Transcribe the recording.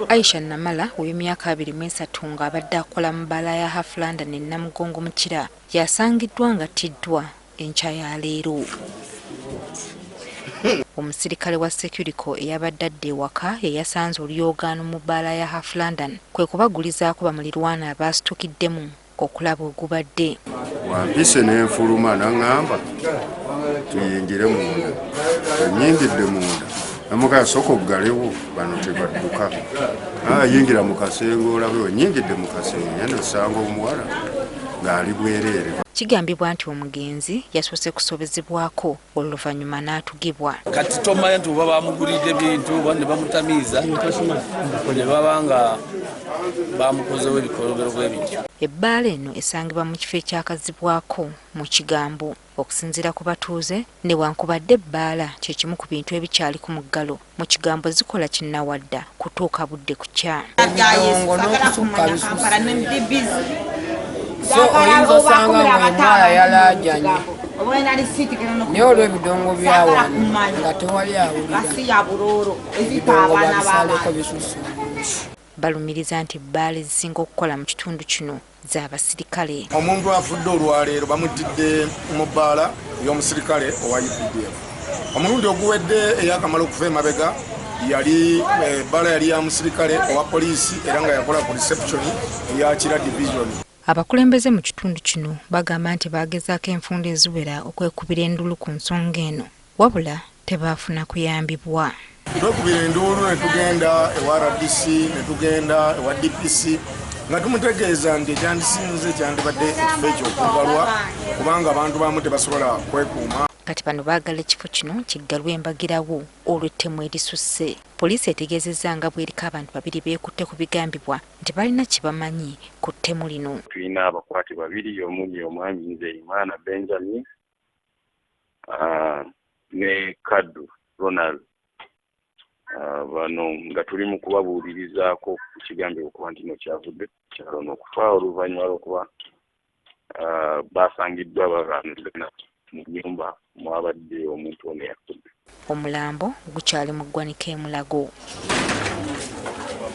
Aisha Namala ow'emyaka 23 ng'abadde akola mu bbaala ya Hafulanda ne Namugongo Mukira yasangiddwa nga attiddwa enkya ya leero. Omusirikale wa Securico eyabadde adda ewaka yasanze oluyoogaano mu bbaala ya Hafulanda kwe kubagulizaako bamulirwana abaasitukiddemu okulaba ogubadde. Wampise n'enfuluma n'aŋŋamba tuyingire munda, ennyingidde munda. Namugaa soko oggalewo bano tebadduka. Yingira mu kasenge olabe onnyingidde mu kasenge n'osanga omuwala ng'ali bwereere. Kigambibwa nti omugenzi yasoose kusobezebwaako oluvanyuma n'atugibwa. Kati tomanya nti oba bamugulidde ebintu oba ne bamutamiiza ne baba nga bamukozewo ebikolobero bw'ebintu. Ebbaala eno esangibwa mu kifo ekyakazibwako mu kigambo. Okusinziira ku batuuze newankubadde ebbaala kye kimu ku bintu ebikyali ku muggalo mu kigambo zikola kinnawadda kutuuka budde ku kya. So oyinza osanga ng'omwana yalaajanye naye olw'ebidongo byawa nga tewali awulira ebidongo babisaleko bisusu. Balumiriza nti ebbaala ezisinga okukola mu kitundu kino z'abasirikale. Omuntu afudde olwaleero bamuttidde mu bbaala y'omusirikale owa UPDF. Omulundi oguwedde eyakamala okuva emabega yali bbaala yali ya musirikale owa poliisi era nga yakola ku reception eya Kira division. Abakulembeze mu kitundu kino bagamba nti bagezaako enfunda eziwera okwekubira endulu ku nsonga eno wabula tebaafuna kuyambibwa. Twekubira enduulu ne tugenda ewa RDC ne tugenda ewa DPC nga tumutegeeza nti ekyandisinze kyandibadde ekifo ekyokugalwa kubanga abantu bamu tebasobola kwekuuma. Kati bano baagala ekifo kino kiggalwe embagirawo olwo ettemu erisusse. Poliisi etegeezezza nga bw'eriko abantu babiri beekutte ku bigambibwa nti balina kye bamanyi ku ttemu lino. Tulina abakwate babiri omuli omwami Nzeyimana Benjamin ne Kaddu Ronald. Bano nga tuli mu kubabuulirizaako ku kigambibwa okuba nti no kyavudde kyalo n'okufa oluvanyuma lw'okuba baasangiddwa babantu mu nnyumba mwabadde omuntu ono yakudde. Omulambo gukyali mu ggwanika e Mulago.